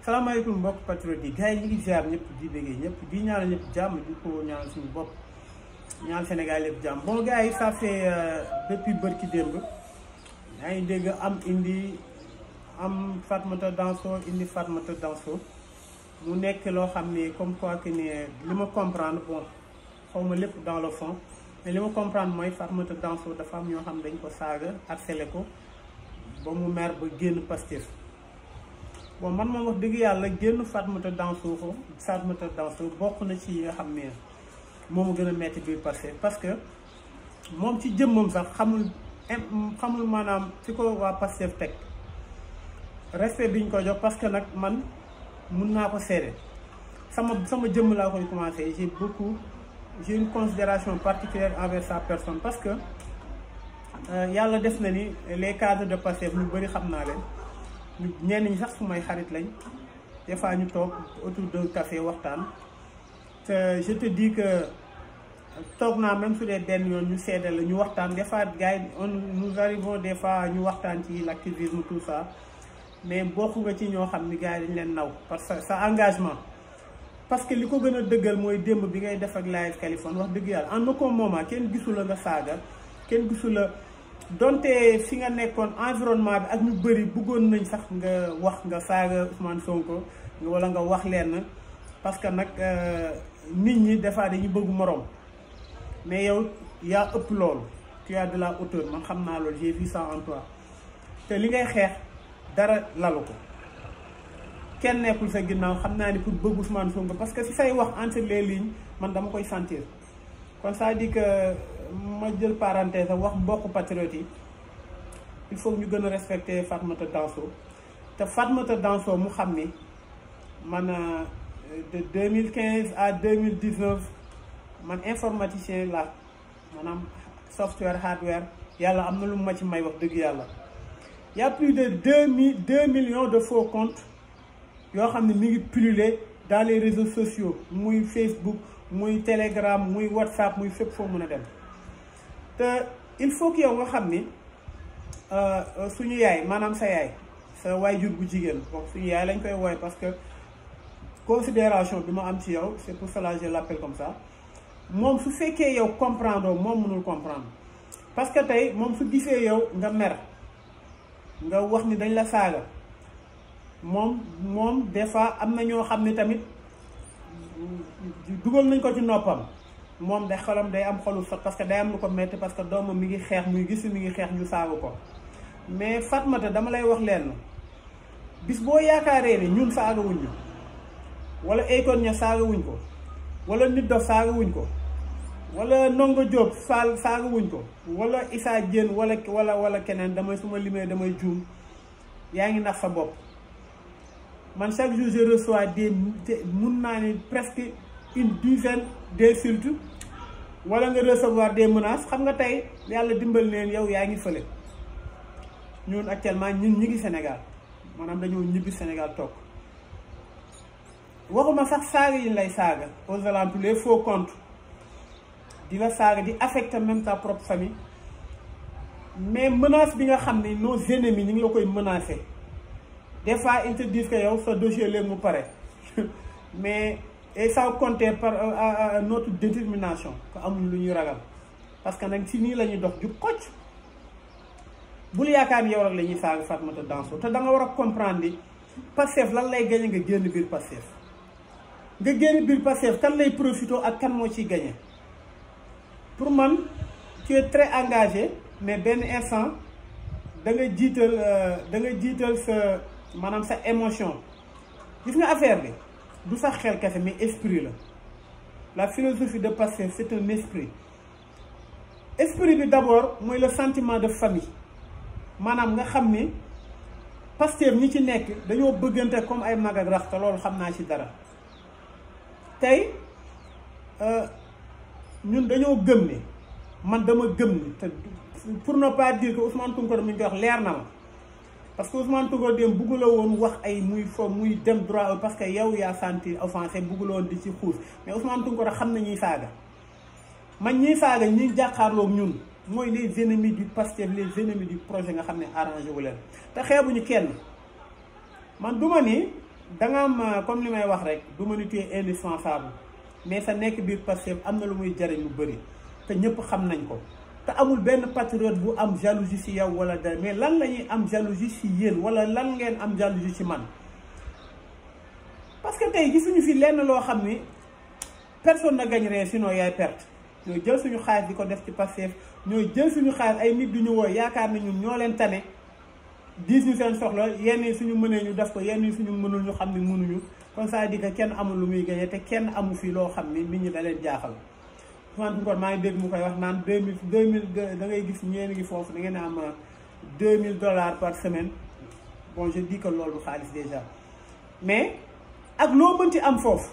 salaamaaleykum mbokk patriote yi gars yi ñu ngi ziar ñëpp di bëggee ñëpp di ñaanal ñëpp jàmm di ko ñaanal suñu bopp ñaanal Sénégal yëpp jàmm. Bon gars yi ça fait depuis bërki démb yaa ngi dégg am Fatmata Danso indi Fatmata Danso mu nekk loo xam ne comme quoi que ni li ma comprendre bon xaw ma lépp dans le fond mais li ma comprendre mooy Fatmata Danso dafa am ñoo xam ne dañ ko saaga harcelé ko ba mu mer ba génn Pastef. Bon man moom wax dëgg yàlla génn Fatmata Danso bokk na ci yi nga xam ne moomu gën a metti biir Pastef parce que moom ci jëmmam sax xamul maanaam fi ko waa Pastef teg respect bi ñu ko jox parce que nag man mun naa ko seede sama jëmm laa koy commencé j'ai une considération particulière envers sa personne parce que yàlla def na ni les cadres de Pastef ñu bëri xam naa leen ñenn ñi sax su may xarit lañ des fois ñu toog autour d'un café waxtaan te je te dis que toog naa même su dee benn yoon ñu seede la ñu waxtaan des fois gars yi nous arrivons des fois ñu waxtaan ci l'activisme tout ça mais bokk nga ci ñoo xam ni gars yi dañ leen naw parce que sa engagement parce que li ko gën a dëggal mooy démb bi ngay def ak live Kaliphone wax dëgg yàlla en aucun moment kenn gisu la nga saaga kenn gisu la donte fi nga nekkoon environnement bi ak ñu bëri bëggoon nañ sax nga wax nga saaga Ousmane Sonko wala nga wax leen parce que nag nit ñi des fois dañuy bëgg moroom mais yow yaa ëpp loolu tu as de la hauteur man xam naa loolu j'ai vu ça en toi te li ngay xeex dara lalu ko kenn nekkul sa ginnaaw xam naa ni pour bëgg Ousmane Sonko parce que si say wax entre les lignes man dama koy sentir kon ça dit que ma jël parenthèse wax mbokk patriote yi il faut ñu gën a respecter Fatmata Danso te Fatmata Danso mu xam ni man de 2015 à 2019 man informaticien la maanaam software hardware yàlla am na lu ma ci may wax dëgg yàlla y a plus de 2 millions de faux comptes yoo xam ne mi ngi pulluler dans les réseaux sociaux muy Facebook muy Telegram muy WhatsApp muy fépp foo mën a dem te il faut que yow nga xam ni suñu yaay maanaam sa yaay sa waajur bu jigéen bon suñu yaay lañ koy wooye parce que considération bi ma am ci yow c'est pour cela je l'appelle comme ça moom su fekkee yow comprendre moom mënul comprendre parce que tey moom su gisee yow nga mer nga wax ni dañ la saaga moom des fois am na ñoo xam ne tamit dugal nañ ko ci noppam moom day xolam day am xolu sax parce que day am lu ko metti parce que doomam mi ngi xeex muy gis mi ngi xeex ñu saaga ko mais Fatmata dama lay wax leen bis boo yaakaaree ni ñun saaga wuñ ñu wala Akon ña saaga wuñ ko wala Nit Dof saaga wuñ ko wala Ndongo Diop saaga wuñ ko wala Issa Diène wala keneen damay suma limee damay juum yaa ngi nax sa bopp man chaque jour je reçois mun naa ni presque une dizaine d'insultes wala nga recevoir des menaces xam nga tey yàlla dimbal leen yow yaa ngi fële ñun actuellement ñi ngi Sénégal maanaam dañoo ñibbi Sénégal toog waxuma sax saaga yi lay saaga aux alentours les faux comptes di la saaga di affecter même ta propre famille mais menace bi nga xam ne nos ennemis ñu ngi la koy menacer des fois ils te disent que yow sa dossier léegi mu pare mais et sans compter par notre détermination que amuñ lu ñuy ragal parce que nag si nii la ñuy dox jub kocc bul yaakaar ni yow rek la ñuy saaga Fatmata Danso te da nga war a comprendre ni Pastef lan lay gañe nga génn biir Pastef nga génn biir Pastef kan lay profité ak kan moo ciy gañe pour man tu es très engagé mais benn instant da nga jiital sa maanaam sa émotion gis nga affaire bi du sax xel kese mais esprit la philosophie de Pastef c'est un esprit bi d'abord mooy le sentiment de famille maanaam nga xam ni Pastef ñi ci nekk dañoo bëggante comme ay mag ak rax te loolu xam naa ci dara tey ñun dañoo gëm ni man dama gëm ni te pour ne pas dire que Ousmane Tounkara mi ñu koy wax leer na ma parce que Ousmane Tounkara dem bëggula woon wax ay muy fo muy dem droit parce que yow yaa senti offensé bëggula woon di ci xuus mais Ousmane Tounkara xam na ñuy saaga man ñiy saaga ñi jàkkaarloog ñun mooy les ennemis du Pastef les ennemis du projet nga xam ne arrangé wu leen te xeebuñu kenn man duma ni da nga am comme li may wax rek du ma ni tu es indispensable mais sa nekk biir Pastef am na lu muy jariñ lu bëri te ñëpp xam nañ ko te amul benn patriote bu am jalousie si yow wala dara mais lan la ñuy am jalousie si yéen wala lan ngeen am jalousie si man parce que tey gisuñu fi lenn loo xam ni personne ne gagne rien sinon yaay perte ñooy jël suñu xaalis di ko def ci Pastef ñooy jël suñu xaalis ay nit du ñu woo yaakaar na ñun ñoo leen tane diis ñu seen soxla yenn suñu mënee ñu def ko yenn suñu mënul ñu xam ne mënuñu kon ça dit que kenn amul lu muy gagné te kenn amu fi loo xam ni nit ñi da leen jaaxal Ousmane Tounkara maa ngi dégg mu koy wax naan 2000 da ngay gis ñeen ngi foofu da ngeen am $2000 par semaine bon je dis que loolu xaalis déjà mais ak loo mënti am foofu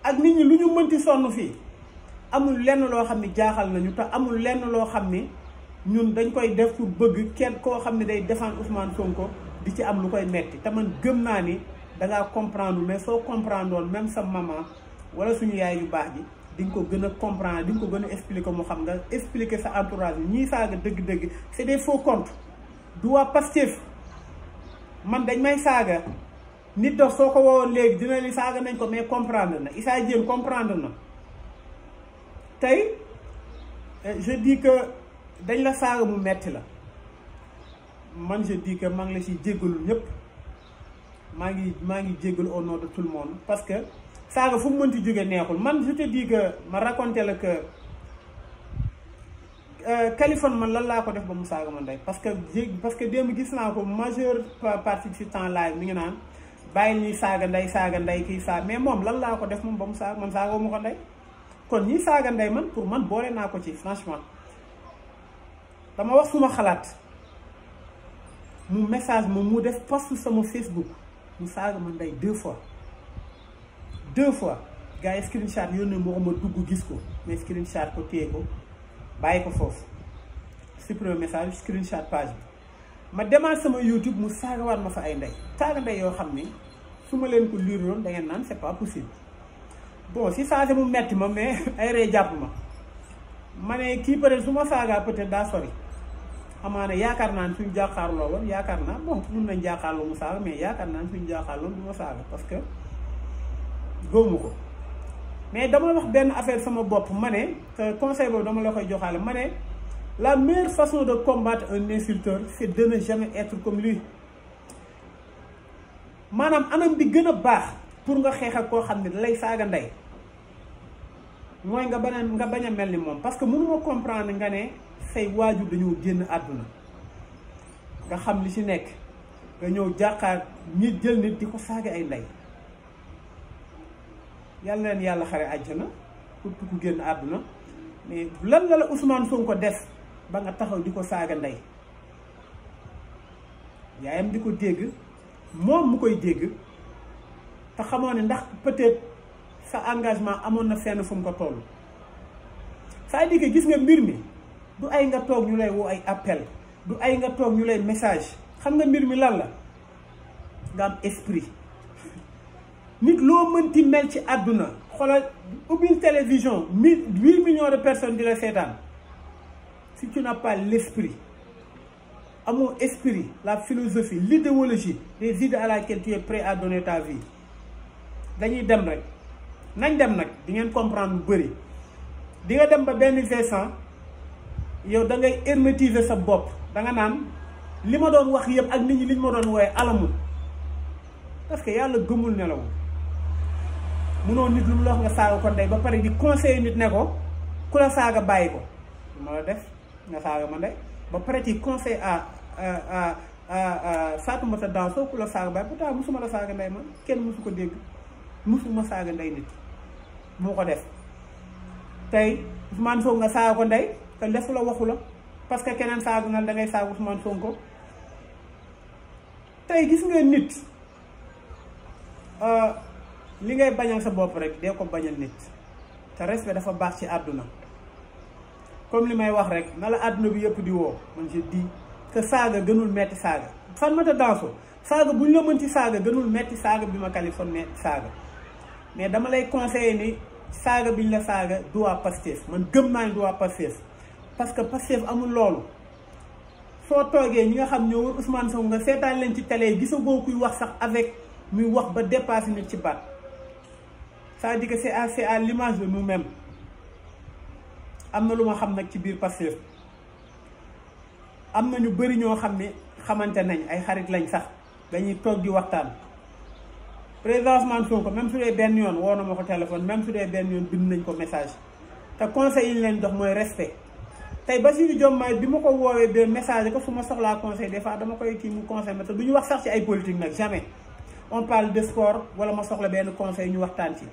ak nit ñi lu ñu mënti sonn fii amul lenn loo xam ni jaaxal nañu te amul lenn loo xam ni ñun dañ koy def pour bëgg kenn koo xam ne day défendre Ousmane Sonko di ci am lu koy metti te man gëm naa ni dangaa comprendre mais soo comprendre woon même sa maman wala suñu yaay yu baax ji di nga ko gën a comprendre di nga ko gën a expliquer mu xam nga expliquer sa entourage bi ñii saaga dëgg-dëgg c'est des faux comptes du waa Pastef man dañ may saaga nit dox soo ko woowoon léegi dina li saaga nañ ko mais comprendre na Issa Diène comprendre na tey je dis que dañ la saaga mu metti la man je dis que maa ngi la ciy jéggalu ñëpp maa ngi jéggalu au nom de tout le monde parce que saaga fu mu mënti jóge neexul man je te dis que ma raconté la que Kaliphone man lan laa ko def ba mu saaga ma ndey parce que démb gis naa ko majeure partie du temps live mi ngi naan bàyyi ñuy saaga ndey kii saaga mais moom lan laa ko def moom ba mu saaga man saaga mu ko ndey kon ñi saaga ndey man pour man boole naa ko ci franchement dama wax suma xalaat mu message mu def post sama Facebook mu saaga ma ndey 2 fois gars yi screenshot yónnee moo ko ma dugg gis ko mais screenshot ko téye ko bàyyi ko foofu supprimer message screenshot page bi ma demaat sama YouTube mu saagawaat ma fa ay ndey saaga ndey yoo xam ni su ma leen ko liiroon da ngeen naan c'est pas possible bon si saaga mu metti ma mais ay ree jàpp ma ne kii peut-être su ma saagaa peut-être daa sori amaana yaakaar naa ne suñu jàkkaarloo woon yaakaar naa bon mun nañ jàkkaarloo mu saaga mais yaakaar naa ne suñu jàkkaarloo du ma saaga parce que góomu ko mais dama wax benn affaire sama bopp ma ne te conseil boobu dama la koy joxaale ma ne la meilleure façon de combattre un insulteur c'est de ne jamais être comme lui maanaam anam bi gën a baax pour nga xeex ak koo xam ne da lay saaga ndey mooy nga bañ a mel ni moom parce que mënuma comprendre nga ne say waajur dañoo génn àdduna nga xam li ci nekk nga ñëw jàkkaar nit jël nit di ko saaga ay ndey yàlla leen yàlla xare àjjana pour ku génn àdduna mais lan la Ousmane Sonko def ba nga taxaw di ko saaga ndey yaayam di ko dégg moom mu koy dégg te xamoo ne ndax peut-être sa engagement amoon na fenn fu mu ko toll c'est-à-dire que gis nga mbir mi du ay nga toog ñu lay woo ay appel du ay nga toog ñu lay message xam nga mbir mi lan la nga am esprit nit loo mënti mel ci àdduna xoolal ubbil télévision 8 millions de personnes di la seetaan si tu n'as pas l'esprit amoo esprit la philosophie l'idéologie des idées à laquelle tu es prêt à donner ta vie dañuy dem rek nañ dem nag di ngeen comprendre lu bëri di nga dem ba benn instant yow da ngay hermétiser sa bopp da nga naan li ma doon wax yëpp ak nit ñi li ñu ma doon wooye alamul parce que yàlla gëmul nelawul munoo nit lu mu la wax nga saaga ko ndey ba pare di conseiller nit ne ko ku la saaga bàyyi ko lu ma la def nga saaga ma ndey ba pare ci conseil à Fatoumata Danso ku la saaga bàyyi pourtant musuma la saaga ndey man kenn musu ko dégg musuma saaga ndey nit moo ko def tey Ousmane Sonko nga saaga ko ndey te defu la waxu la parce que keneen saaga nga da ngay saaga Ousmane Sonko tey gis nga nit li ngay bañal sa bopp rek dee ko bañal nit te respect dafa baax ci àdduna comme li may wax rek na la àdduna bi yëpp di woo man je dis que saaga gënul metti saaga Fatoumata Danso saaga buñ la mën ci saaga gënul metti saaga bi ma Kaliphone metti saaga mais dama lay conseiller ni saaga biñ la saaga du waa Pastef man gëm naa ni du waa Pastef parce que Pastef amul loolu soo toogee ñi nga xam ñoo wër Ousmane Sonko nga seetaan leen ci télé gisagoo kuy wax sax avec muy wax ba dépasser nit ci baat c'est-à-dire que c'est à l'image de nous-mêmes. am na lu ma xam nag ci biir Pastef am na ñu bëri ñoo xam ne xamante nañ ay xarit lañ sax dañuy toog di waxtaan président Ousmane Sonko même su dee benn yoon woo na ma ko téléphone même su dee benn yoon bind nañ ko message te conseil yi ñu leen jox mooy respect. tey Bassirou Diomaye bi ma ko woowee de message ko fu ma soxlaa conseil des fois dama koy kii mu conseil ma te du ñu wax sax ci ay politique nag jamais on parle de sport wala ma soxla benn conseil ñu waxtaan ci.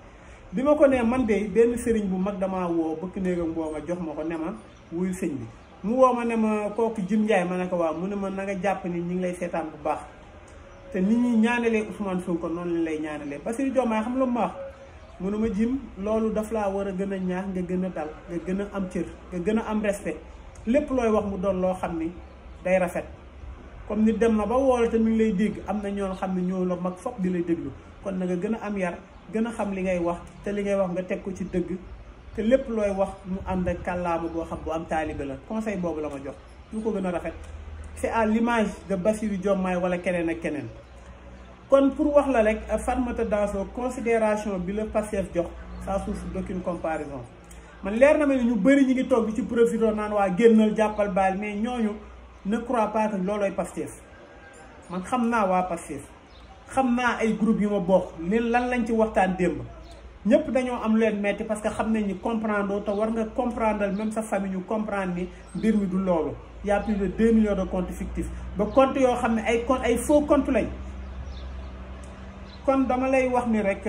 bi ma ko nee man de benn sëriñ bu mag damaa woo bëkk néegam boo ma jox ma ko ne ma wuyu sëñ bi mu woo ma ne ma kooku Jim Ndiaye ma ne ko waaw mu ne ma na nga jàpp ni ñi ngi lay seetaan bu baax te nit ñi ñaanalee Ousmane Sonko noonu lañ lay ñaanalee Bassirou Diomaye xam lu ma wax mu ne ma Jim loolu daf laa war a gën a ñaax nga gën a dal nga gën a am cër nga gën a am respect lépp looy wax mu doon loo xam ni day rafet comme nit dem na ba woola te mi ngi lay dégg am na ñoo xam ne ñoo la mag fopp di lay déglu kon na nga gën a am yar gën a xam li ngay wax te li ngay wax nga teg ko ci dëgg te lépp looy wax mu ànd ak kàllaama boo xam bu am taalibe la conseil boobu la ma jox lu ko gën a rafet c'est à l'image de Bassirou Diomaye wala keneen ak keneen. kon pour wax la rek Fatoumata Danso considération bi la Pastef jox ça souffre d'aucune comparaison man leer na ma ne ñu bëri ñi ngi toog di ci profité naan waa génnal jàppal baal mais ñooñu ne crois pas que loolooy Pastef man xam naa waa Pastef xam naa ay groupe yu ma bokk leen lan lañ ci waxtaan démb ñëpp dañoo am leen metti parce que xam nañ ni comprendre te war nga comprendre même sa famille ñu comprendre ni mbir mi du loolu y a plus de 2 millions de comptes fictifs ba compte yoo xam ne ay faux compte lañ kon dama lay wax ni rek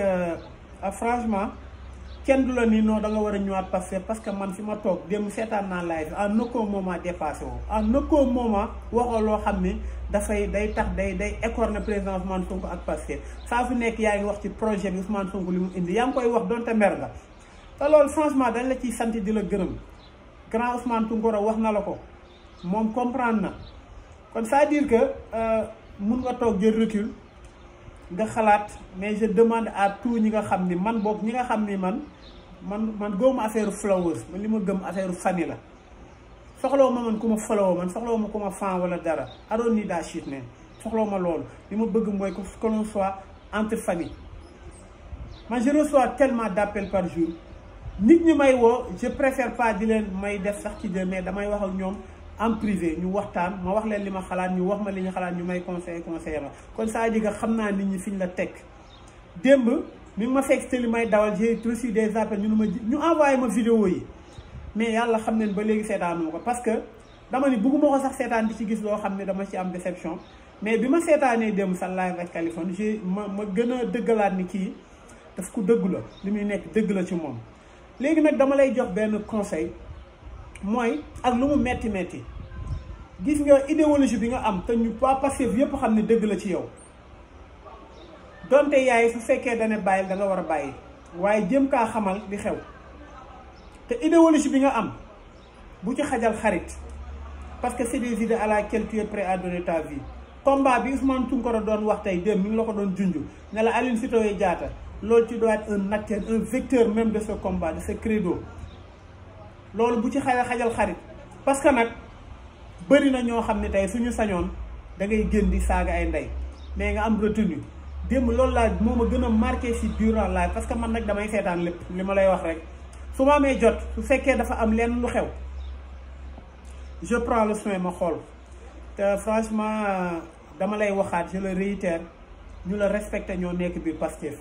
franchement kenn du la ni non da nga war a ñëwaat parce que man fi ma toog démb seetaan naa live en aucun moment dépassé woo en aucun moment waxoo loo xam ni day tax day écorner président Ousmane Sonko ak Pastef saa su nekk yaa ngi wax ci projet bi Ousmane Sonko li mu indi yaa ngi koy wax donte mer nga te loolu franchement dañ la ciy sant di la gërëm grand Ousmane Tounkara wax na la ko moom comprendre na kon c'est-à-dire que mun nga toog jël recul nga xalaat mais je demande à tout ñi nga xam ni man boog ñi nga xam ni man gëwuma affaire followers man li ma gëm affaire famille la soxlawu ma man ku ma follow man soxlawu ma ku ma fan wala dara I don't need that shit man soxlawu ma loolu li ma bëgg mooy que l'on soit entre famille man je reçois tellement d'appels par jour nit ñi may woo je préfère pas di leen may def sax ci jë mais damay wax ak ñoom en privé ñu waxtaan ma wax leen li ma xalaat ñu wax ma li ñu xalaat ñu may conseiller ma kon saa ji nga xam naa nit ñi fi ñu la teg démb mi ma fekk te li may dawal j'ai reçu des appels ñu envoyé ma vidéo yi mais yàlla xam ne ba léegi seetaanu ma ko parce que dama ni bugguma ko sax seetaan di ci gis loo xam ne dama ci am déception mais bi ma seetaanee démb sa live ak Kaliphone ma gën a dëggalaat ni kii daf ko dëggu la li muy nekk dëgg la ci moom léegi nag dama lay jox benn conseil mooy ak lu mu metti gis nga idéologie bi nga am te ñu pas Pastef yépp xam ne dëgg la ci yow donte yaay su fekkee dana bàyyil da nga war a bàyyi waaye jëm kaa xamal di xew te idéologie bi nga am bu ci xajal xarit parce que c'est des idées à laquelle tu es prêt à donner ta vie combat bi Ousmane Tounkara doon wax tey dem mi ngi la ko doon junj ne la Aline Sitoé Diatta loolu tu dois être un acteur un vecteur même de ce combat de ce credo loolu bu ci xajal xarit parce que nag bëri na ñoo xam ne tey suñu sañoon da ngay génn di saaga ay ndey mais nga am retenu démb loolu laa moo ma gën a marqué si durant live parce que man nag damay seetaan lépp li ma lay wax rek su ma amee jot su fekkee dafa am lenn lu xew je prends le soin ma xool te franchement dama lay waxaat je le réitère ñu la respecté ñoo nekk biir Pastef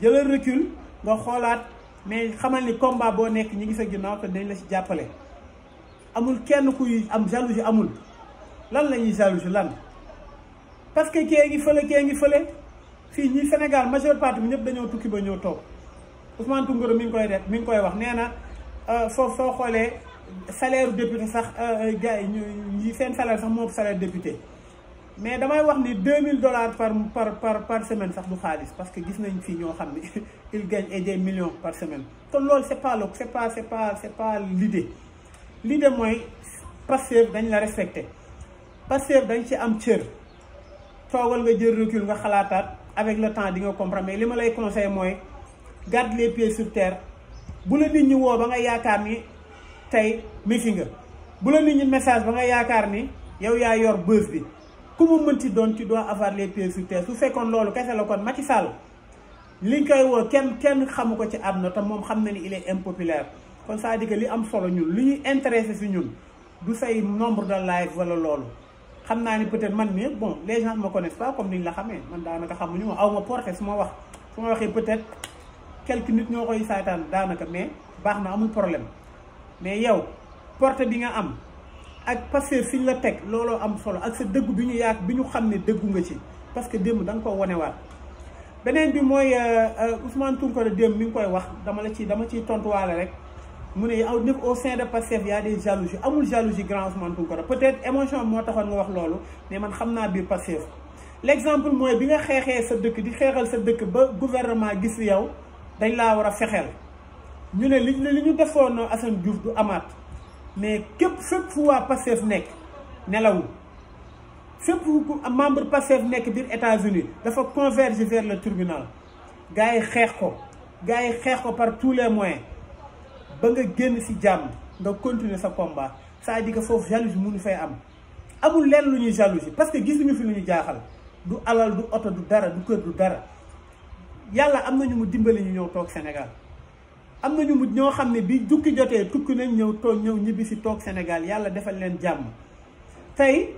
jëlal recul nga xoolaat mais xamal ni combat boo nekk ñi ngi sa ginnaaw te dañ la ci jàppale amul kenn kuy am jalousie amul lan la ñuy jalousie lan parce que kee ngi fële fii ñi Sénégal majeure partie bi ñëpp dañoo tukki ba ñëw toog Ousmane Tounkara mi ngi koy wax nee na foofu soo xoolee salaire député sax gars yi ñi seen salaire sax moo salaire député mais damay wax ni $2000 par semaine sax du xaalis parce que gis nañ fii ñoo xam ne il gagne des millions par semaine kon loolu c'est pas l'idée mooy Pastef dañ la respecté Pastef dañ ci am cër toogal nga jël recul nga xalaataat avec le temps di nga comprendre mais li ma lay conseiller mooy garde les pieds sur terre bu la nit ñi woo ba nga yaakaar ni tey méfi nga bu la nit ñi message ba nga yaakaar ni yow yaa yor buzz bi ku mu mënti doon tu dois avoir les pieds sur terre su fekkoon loolu kese la kon Macky Sall liñ koy woo kenn xamu ko ci àdduna te moom xam na ni il est impopulaire kon c'est-à-dire que li am solo ñun li ñuy intéressé si ñun du say nombre de live wala loolu xam naa ni peut-être man mii bon les gens me connaissent pas comme niñ la xamee man daanaka xamuñu ma aw ma porté su ma waxee peut-être quelques nit ñoo koy saytaan daanaka mais baax na amul problème mais yow porté bi nga am ak Pastef fi ñu la teg looloo am solo ak sa dëggu bi ñu xam ne dëggu nga ci parce que démb da nga ko wonewaat beneen bi mooy Ousmane Tounkara démb mi ngi koy wax dama ciy tontuwaale rek mu ne au sein de Pastef y a des jalousies amul jalousie grand Ousmane Tounkara peut-être émotion moo taxoon nga wax loolu mais man xam naa biir Pastef l'exemple mooy bi nga xeexee sa dëkk di xeexal sa dëkk ba gouvernement gis yow dañ laa war a fexeel ñu ne li ñu defoon Assane Diouf du amaat mais fépp fu waa Pastef nekk nelawul fépp fu membre Pastef nekk biir États-Unis dafa converger vers le tribunal gars yi xeex ko par tous les moyens ba nga génn ci jàmm nga continuer sa combat c'est-à-dire que foofu jalousie mënu fay amul lenn lu ñuy jalousie parce que gisuñu fi lu ñu jaaxal du alal du oto du dara du kër du dara yàlla am nañu mu dimbali ñu ñëw toog Sénégal am nañu mu ñoo xam ne bi jukki jotee tukki nañ ñëw ñibbi si toog Sénégal yàlla defal leen jàmm tey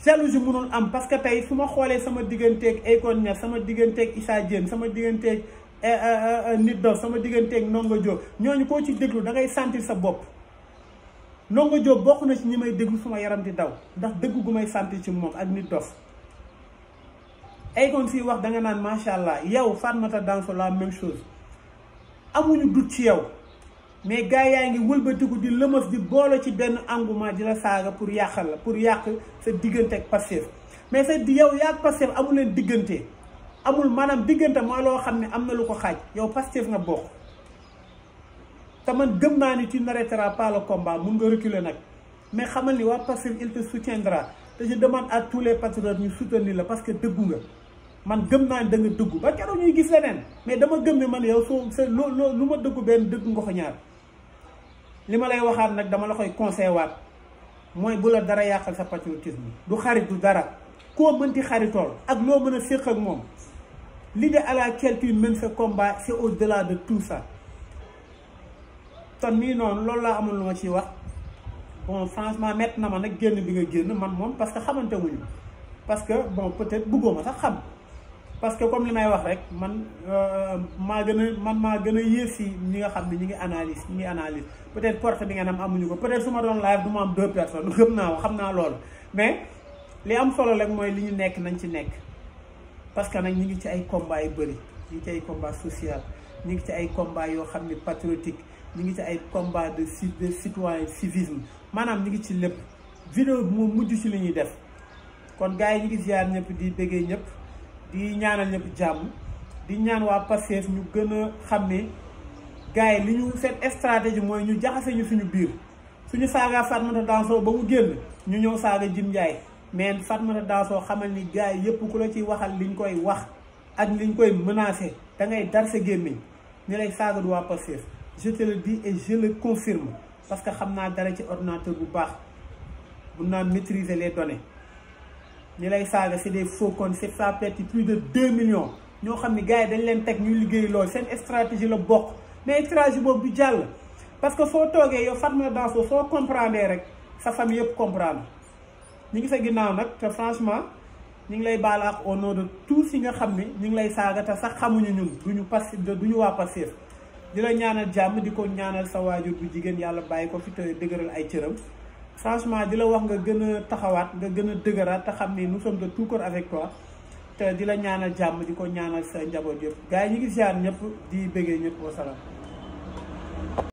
jalousie mënul am parce que tey su ma xoolee sama digganteeg Akon Niass sama digganteeg Issa Diène sama digganteeg Nit Doff sama digganteeg Ndongo Diop ñooñu koo ci déglu da ngay sentir sa bopp Ndongo Diop bokk na ci ñi may déglu suma yaram di daw ndax dëgg gu may sentir ci moom ak Nit Doff Akon fii wax da nga naan macha allah yow Fatoumatta Danso la même chose amuñu dut ci yow mais gars yaa ngi wëlbatiku di lëmas di boole ci benn engouement di la saaga pour yàqal la pour yàq sa diggante ak Pastef mais sa yow yaa ak Pastef amul leen diggante amul maanaam diggante mooy loo xam ne am na lu ko xaaj yow Pastef nga bokk te man gëm naa ni tu n'arrêteras pas le combat mun nga reculer nag mais xamal ni waa Pastef il te soutiendra te je demande à tous les patriotes ñu soutenir la parce que dëggu nga man gëm naa ne da nga dëggu ba keroog ñuy gis leneen mais dama gëm ne man yow lu ma dëggu benn dëggu nga ko ñaar li ma lay waxaat nag dama la koy conseillé waat mooy bu la dara yàqal sa patriotisme du xarit du dara koo mënti xaritool ak loo mën a séq ak moom l'idée à laquelle tu mènes ce combat c'est au-delà de tout ça ton nii noonu loolu laa amul lu ma ciy wax bon franchement mett na ma nag génn bi nga génn man moom parce que xamante wuñu parce que bon peut-être bëggoo ma sax xam parce que comme li may wax rek man maa gën a yées si ñi nga xam ne ñi ngi analyse peut-être porte bi ngeen am amuñu ko peut-être su ma doon live du ma am 2 personnes gëm naa xam naa loolu mais li am solo rek mooy li ñu nekk nañ ci nekk parce que nag ñi ngi ci ay combats yu bëri ñi ngi ci ay combats social ñi ngi ci ay combats yoo xam ne patriotique ñi ngi ci ay combats de citoyen civisme maanaam ñi ngi ci lépp vidéo bi moom mujj ci li ñuy def kon gars yi ñi ngi ziar ñëpp di bëggee ñëpp di ñaanal ñëpp jàmm di ñaan waa Pastef ñu gën a xam ne gars yi li ñu seen stratégie mooy ñu jaxase ñu suñu biir suñu saaga Fatoumatta Danso ba mu génn ñu ñëw saaga Jim Ndiaye mais Fatoumatta Danso xamal ni gars yi yëpp ku la ciy waxal liñ koy wax ak liñ koy menacé da ngay dar sa gémmiñ ñu lay saaga du waa Pastef je te le dis et je le confirme parce que xam naa dara ci ordinateur bu baax mun naa maîtriser les données ñi lay saaga c'est des faux comptes c'est ça perte plus de 2 millions ñoo xam ne gars yi dañ leen teg ñuy liggéey loolu seen stratégie la bokk mais stratégie boobu du jàll parce que soo toogee yow Fatoumatta Danso soo comprendre rek sa famille yëpp comprendre ñi ngi sa ginnaaw nag te franchement ñi ngi lay baalaax au nom de tous yi nga xam ne ñi ngi lay saaga te sax xamuñu ñun duñu waa Pastef di la ñaanal jàmm di ko ñaanal sa waajur bu jigéen yàlla bàyyi ko fi te dëgëral ay cëram franchement di la wax nga gën a taxawaat nga gën a dëgëraat te xam ni nous sommes de tout cœur avec toi te di la ñaanal jàmm di ko ñaanal sa njaboot yëpp gars yi ñu ngi ziar ñëpp di bëggee ñëpp wasalaam